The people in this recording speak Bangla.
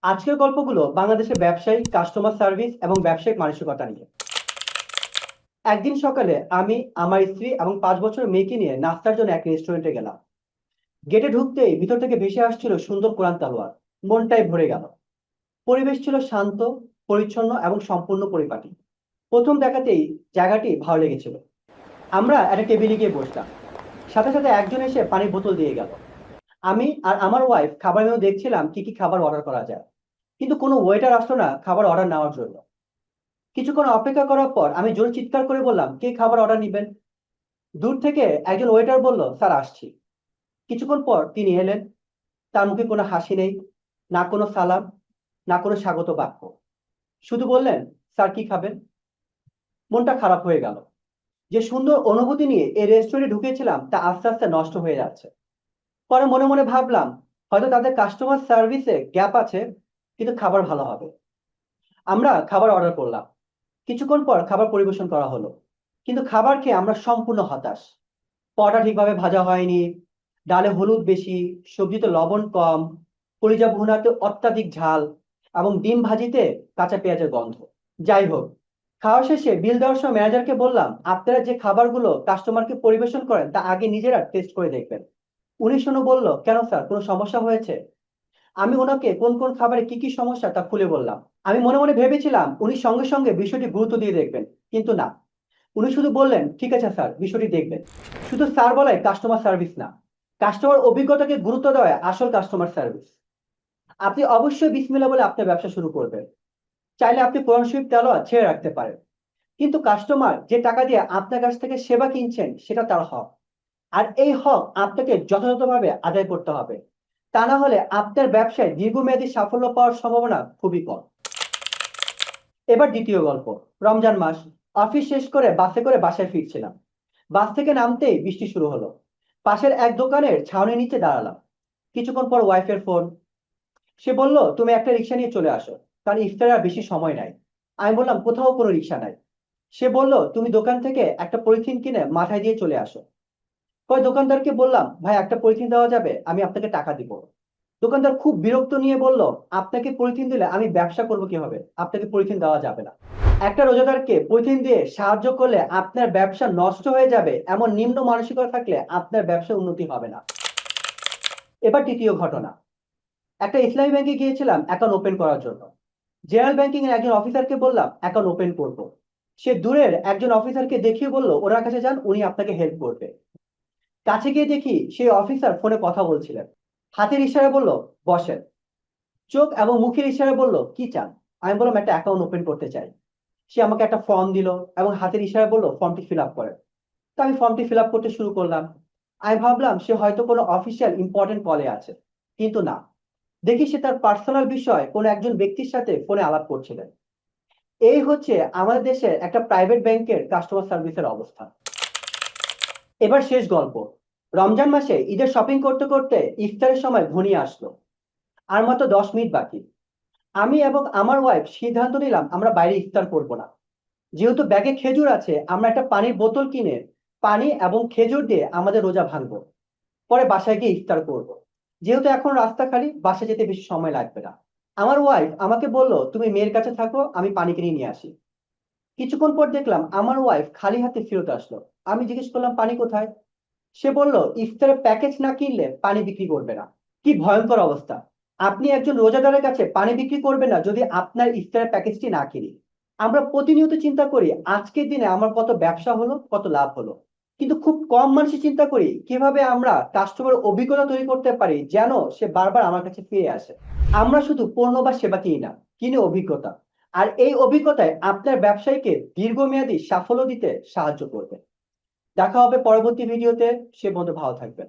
আজকের গল্পগুলো বাংলাদেশের ব্যবসায়ী কাস্টমার সার্ভিস এবং ব্যবসায়িক মানসিকতা নিয়ে। একদিন সকালে আমি আমার স্ত্রী এবং 5 বছর মেয়েকে নিয়ে নাস্তার জন্য এক রেস্টুরেন্টে গেলাম। গেটে ঢুকতেই ভিতর থেকে ভেসে আসছিল সুন্দর কোরআন তালোয়াত। মনটাই ভরে গেল। পরিবেশ ছিল শান্ত, পরিচ্ছন্ন এবং সম্পূর্ণ পরিপাটি। প্রথম দেখাতেই জায়গাটি ভালো লেগেছিল। আমরা একটা টেবিলে গিয়ে বসলাম। সাথে সাথে একজন এসে পানির বোতল দিয়ে গেল। আমি আর আমার ওয়াইফ খাবার মেনু দেখছিলাম কি কি খাবার অর্ডার করা যায়, কিন্তু কোনো ওয়েটার আসলো না খাবার অর্ডার নেওয়ার জন্য। কিছুক্ষণ অপেক্ষা করার পর আমি জোরে চিৎকার করে বললাম, কে খাবার অর্ডার নিবেন? দূর থেকে একজন ওয়েটার বলল, স্যার আসছি। কিছুক্ষণ পর তিনি এলেন। তার মুখে কোনো হাসি নেই, না কোনো সালাম, না কোনো স্বাগত বাক্য। শুধু বললেন, স্যার কি খাবেন? মনটা খারাপ হয়ে গেল। যে সুন্দর অনুভূতি নিয়ে এই রেস্টুরেন্টে ঢুকেছিলাম তা আস্তে আস্তে নষ্ট হয়ে যাচ্ছে। পরে মনে মনে ভাবলাম, হয়তো তাদের কাস্টমার সার্ভিসে গ্যাপ আছে, কিন্তু খাবার ভালো হবে। আমরা খাবার অর্ডার করলাম। কিছুক্ষণ পর খাবার পরিবেশন করা হলো, কিন্তু খাবার খেয়ে আমরা সম্পূর্ণ হতাশ। পরোটা ঠিকভাবে ভাজা হয়নি, ডালে হলুদ বেশি, সবজিতে লবণ কম, কলিজা ভুনাতে অত্যাধিক ঝাল, এবং ডিম ভাজিতে কাঁচা পেঁয়াজের গন্ধ। যাই হোক, খাওয়া শেষে বিল দেওয়ার সময় ম্যানেজারকে বললাম, আপনারা যে খাবারগুলো কাস্টমারকে পরিবেশন করেন তা আগে নিজেরা টেস্ট করে দেখবেন। উনি শুনে বলল, কেন স্যার, কোনো সমস্যা হয়েছে? আমি ওনাকে কোন কোন খাবারে কি কি সমস্যা তা খুলে বললাম। আমি মনে মনে ভেবেছিলাম উনি সঙ্গে সঙ্গে বিষয়টি গুরুত্ব দিয়ে দেখবেন, কিন্তু না। উনি শুধু বললেন, ঠিক আছে স্যার, বিষয়টি দেখবেন। শুধু স্যার বলাই কাস্টমার সার্ভিস না, কাস্টমার অভিজ্ঞতাকে গুরুত্ব দেওয়া আসল কাস্টমার সার্ভিস। আপনি অবশ্যই বিসমিল্লাহ বলে আপনার ব্যবসা শুরু করবেন। চাইলে আপনি কোরআন শরীফ তেলাওয়াত ছেড়ে রাখতে পারেন, কিন্তু কাস্টমার যে টাকা দিয়ে আপনার কাছ থেকে সেবা কিনছেন সেটা তার হক। আর এই হক আপনাকে যথাযথভাবে আদায় করতে হবে। তা না হলে আপনার ব্যবসায় দীর্ঘমেয়াদী সাফল্য পাওয়ার সম্ভাবনা খুবই কম। এবার দ্বিতীয় গল্প। রমজান মাস। অফিস শেষ করে বাসে করে বাসায় ফিরছিলাম। বাস থেকে নামতেই বৃষ্টি শুরু হলো। পাশের এক দোকানের ছাউনির নিচে দাঁড়ালাম। কিছুক্ষণ পর ওয়াইফের ফোন। সে বলল, তুমি একটা রিক্সা নিয়ে চলে আসো, কারণ ইফতারের আর বেশি সময় নাই। আমি বললাম, কোথাও কোনো রিক্সা নাই। সে বলল, তুমি দোকান থেকে একটা পলিথিন কিনে মাথায় দিয়ে চলে আসো। পরে দোকানদারকে বললাম, ভাই একটা পলিথিন দেওয়া যাবে, আমি আপনাকে টাকা দিব। দোকানদার খুব বিরক্ত নিয়ে বলল, আপনাকে পলিথিন দিলে আমি ব্যবসা করবো কিভাবে? আপনাকে পলিথিন দেওয়া যাবে না। একটা রোজাদারকে পলিথিন দিয়ে সাহায্য করলে আপনার ব্যবসা নষ্ট হয়ে যাবে, এমন নিম্ন মানসিকতা থাকলে আপনার ব্যবসা উন্নতি হবে না। এবার তৃতীয় ঘটনা। একটা ইসলামী ব্যাংকে গিয়েছিলাম অ্যাকাউন্ট ওপেন করার জন্য। জেনারেল ব্যাংকিং এর একজন অফিসারকে বললাম অ্যাকাউন্ট ওপেন করব। সে দূরের একজন অফিসারকে দেখিয়ে বলল, ওনার কাছে যান, উনি আপনাকে হেল্প করবে। কাছে গিয়ে দেখি সেই অফিসার ফোনে কথা বলছিলেন। হাতের ইশারায় বলল, বসেন। চোখ এবং মুখের ইশারায় বলল, কি চান? আমি বললাম, একটা অ্যাকাউন্ট ওপেন করতে চাই। সে আমাকে একটা ফর্ম দিল এবং হাতের ইশারায় বলল, ফর্মটি ফিল আপ করেন। তো আমি ফর্মটি ফিল আপ করতে শুরু করলাম। আমি ভাবলাম সে হয়তো কোনো অফিসিয়াল ইম্পর্টেন্ট কলে আছে, কিন্তু না। দেখি সে তার পার্সোনাল বিষয় কোনো একজন ব্যক্তির সাথে ফোনে আলাপ করছিলেন। এই হচ্ছে আমাদের দেশের একটা প্রাইভেট ব্যাংকের কাস্টমার সার্ভিসের অবস্থা। এবার শেষ গল্প। রমজান মাসে ঈদের শপিং করতে করতে ইফতারের সময় ঘনিয়ে আসলো। আর মাত্র 10 মিনিট বাকি। আমি এবং আমার ওয়াইফ সিদ্ধান্ত নিলাম আমরা বাইরে ইফতার করব না। যেহেতু ব্যাগে খেজুর আছে, আমরা একটা পানির বোতল কিনে পানি এবং খেজুর দিয়ে আমাদের রোজা ভাঙবো। পরে বাসায় গিয়ে ইফতার করব। যেহেতু এখন রাস্তা খালি, বাসায় যেতে বেশি সময় লাগবে না। আমার ওয়াইফ আমাকে বলল, তুমি মেয়ের কাছে থাকো, আমি পানি কিনে নিয়ে আসি। কিছুক্ষণ পর দেখলাম আমার ওয়াইফ খালি হাতে ফেরত আসলো। আমি জিজ্ঞেস করলাম, পানি কোথায়? সে বলল, ইফতারের প্যাকেজ না কিনলে পানি বিক্রি করবে না। কি ভয়ঙ্কর অবস্থা! আপনি একজন রোজাদারের কাছে পানি বিক্রি করবেন না যদি আপনার ইফতারের প্যাকেজটি না কিনি। আমরা প্রতিনিয়ত চিন্তা করি আজকের দিনে আমার কত ব্যবসা হলো, কত লাভ হলো, কিন্তু খুব কম মানুষই চিন্তা করি কিভাবে আমরা কাস্টমার অভিজ্ঞতা তৈরি করতে পারি যেন সে বারবার আমার কাছে ফিরে আসে। আমরা শুধু পণ্য বা সেবা কিনি না, কিনে অভিজ্ঞতা। আর এই অভিজ্ঞতায় আপনার ব্যবসায়ীকে দীর্ঘমেয়াদী সাফল্য দিতে সাহায্য করবে। দেখা হবে পরবর্তী ভিডিওতে। সে পর্যন্ত ভালো থাকবেন।